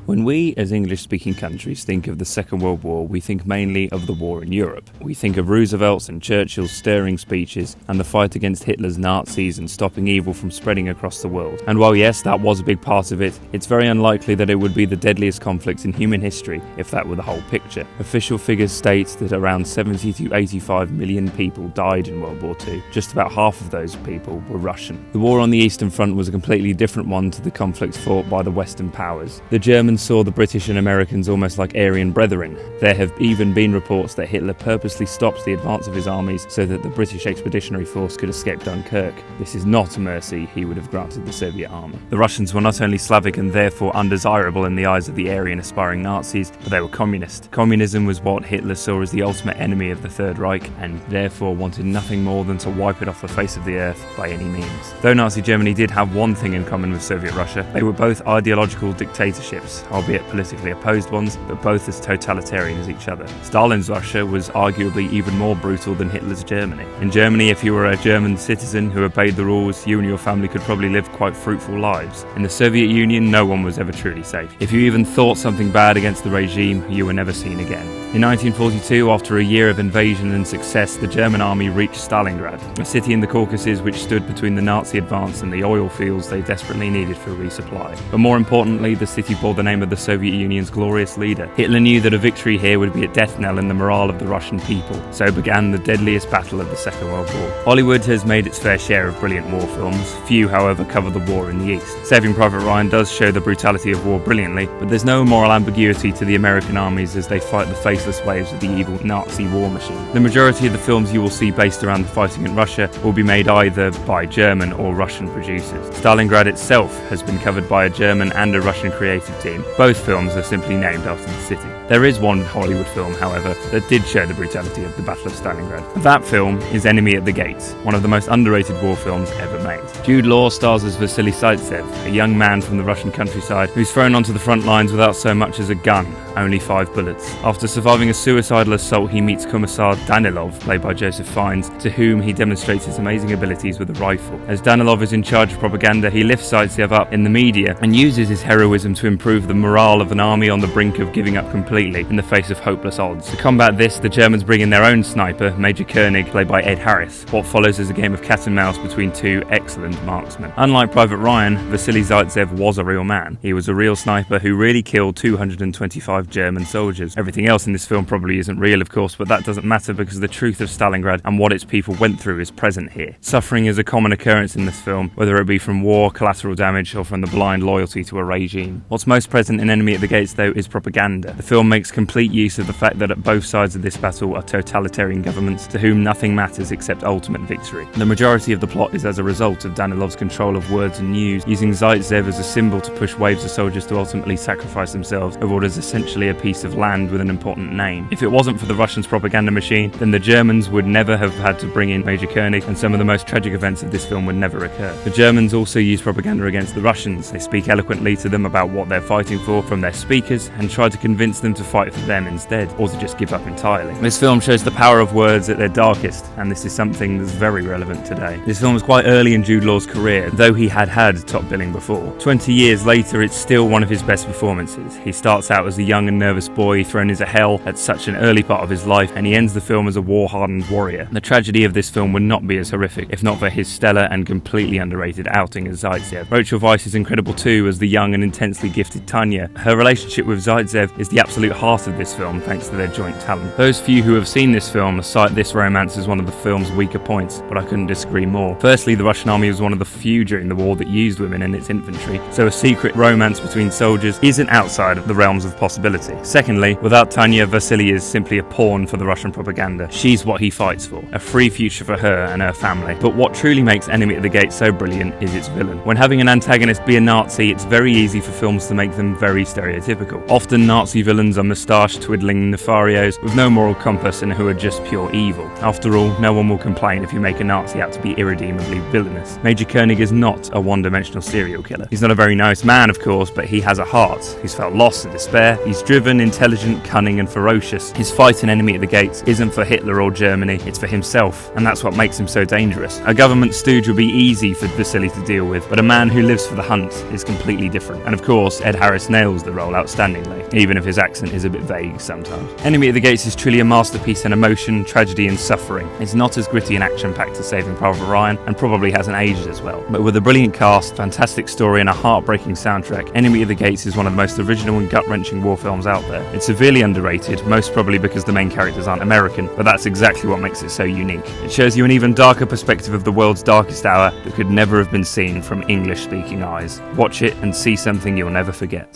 When we, as English-speaking countries, think of the Second World War, we think mainly of the war in Europe. We think of Roosevelt's and Churchill's stirring speeches and the fight against Hitler's Nazis and stopping evil from spreading across the world. And while yes, that was a big part of it, it's very unlikely that it would be the deadliest conflict in human history if that were the whole picture. Official figures state that around 70 to 85 million people died in World War II. Just about half of those people were Russian. The war on the Eastern Front was a completely different one to the conflicts fought by the Western powers. The Germans saw the British and Americans almost like Aryan brethren. There have even been reports that Hitler purposely stopped the advance of his armies so that the British Expeditionary Force could escape Dunkirk. This is not a mercy he would have granted the Soviet army. The Russians were not only Slavic and therefore undesirable in the eyes of the Aryan aspiring Nazis, but they were communist. Communism was what Hitler saw as the ultimate enemy of the Third Reich and therefore wanted nothing more than to wipe it off the face of the earth by any means. Though Nazi Germany did have one thing in common with Soviet Russia, they were both ideological dictatorships, albeit politically opposed ones, but both as totalitarian as each other. Stalin's Russia was arguably even more brutal than Hitler's Germany. In Germany, if you were a German citizen who obeyed the rules, you and your family could probably live quite fruitful lives. In the Soviet Union, no one was ever truly safe. If you even thought something bad against the regime, you were never seen again. In 1942, after a year of invasion and success, the German army reached Stalingrad, a city in the Caucasus which stood between the Nazi advance and the oil fields they desperately needed for resupply. But more importantly, the city bore the name of the Soviet Union's glorious leader. Hitler knew that a victory here would be a death knell in the morale of the Russian people. So began the deadliest battle of the Second World War. Hollywood has made its fair share of brilliant war films. Few, however, cover the war in the East. Saving Private Ryan does show the brutality of war brilliantly, but there's no moral ambiguity to the American armies as they fight the faceless waves of the evil Nazi war machine. The majority of the films you will see based around the fighting in Russia will be made either by German or Russian producers. Stalingrad itself has been covered by a German and a Russian creative team. Both films are simply named after the city. There is one Hollywood film, however, that did show the brutality of the Battle of Stalingrad. That film is Enemy at the Gates, one of the most underrated war films ever made. Jude Law stars as Vasily Zaitsev, a young man from the Russian countryside who's thrown onto the front lines without so much as a gun, only 5 bullets. After surviving a suicidal assault, he meets Commissar Danilov, played by Joseph Fiennes, to whom he demonstrates his amazing abilities with a rifle. As Danilov is in charge of propaganda, he lifts Zaitsev up in the media and uses his heroism to improve the morale of an army on the brink of giving up completely in the face of hopeless odds. To combat this, the Germans bring in their own sniper, Major Koenig, played by Ed Harris. What follows is a game of cat and mouse between two excellent marksmen. Unlike Private Ryan, Vasily Zaitsev was a real man. He was a real sniper who really killed 225 German soldiers. Everything else in this film probably isn't real, of course, but that doesn't matter because the truth of Stalingrad and what its people went through is present here. Suffering is a common occurrence in this film, whether it be from war, collateral damage, or from the blind loyalty to a regime. What's most present in Enemy at the Gates, though, is propaganda. The film makes complete use of the fact that at both sides of this battle are totalitarian governments to whom nothing matters except ultimate victory. The majority of the plot is as a result of Danilov's control of words and news, using Zaitsev as a symbol to push waves of soldiers to ultimately sacrifice themselves over what is essentially a piece of land with an important name. If it wasn't for the Russians' propaganda machine, then the Germans would never have had to bring in Major Koenig, and some of the most tragic events of this film would never occur. The Germans also use propaganda against the Russians. They speak eloquently to them about what they're fighting for from their speakers and try to convince them to fight for them instead, or to just give up entirely. This film shows the power of words at their darkest, and this is something that's very relevant today. This film was quite early in Jude Law's career, though he had top billing before. 20 years later, it's still one of his best performances. He starts out as a young and nervous boy thrown into hell at such an early part of his life, and he ends the film as a war-hardened warrior. The tragedy of this film would not be as horrific if not for his stellar and completely underrated outing as Zaitsev. Rachel Weisz is incredible too as the young and intensely gifted Tanya. Her relationship with Zaitsev is the absolute heart of this film thanks to their joint talent. Those few who have seen this film cite this romance as one of the film's weaker points, but I couldn't disagree more. Firstly, the Russian army was one of the few during the war that used women in its infantry, so a secret romance between soldiers isn't outside of the realms of possibility. Secondly, without Tanya, Vasily is simply a pawn for the Russian propaganda. She's what he fights for, a free future for her and her family. But what truly makes Enemy at the Gates so brilliant is its villain. When having an antagonist be a Nazi, it's very easy for films to make them very stereotypical. Often Nazi villains are moustache-twiddling nefarios with no moral compass and who are just pure evil. After all, no one will complain if you make a Nazi out to be irredeemably villainous. Major Koenig is not a one-dimensional serial killer. He's not a very nice man, of course, but he has a heart. He's felt loss and despair. He's driven, intelligent, cunning, and ferocious. His fight in Enemy at the Gates isn't for Hitler or Germany, it's for himself, and that's what makes him so dangerous. A government stooge would be easy for Vasily to deal with, but a man who lives for the hunt is completely different. And of course, Ed Harris Harris nails the role outstandingly, even if his accent is a bit vague sometimes. Enemy at the Gates is truly a masterpiece in emotion, tragedy and suffering. It's not as gritty and action-packed as Saving Private Ryan, and probably hasn't aged as well. But with a brilliant cast, fantastic story and a heartbreaking soundtrack, Enemy at the Gates is one of the most original and gut-wrenching war films out there. It's severely underrated, most probably because the main characters aren't American, but that's exactly what makes it so unique. It shows you an even darker perspective of the world's darkest hour that could never have been seen from English-speaking eyes. Watch it and see something you'll never forget.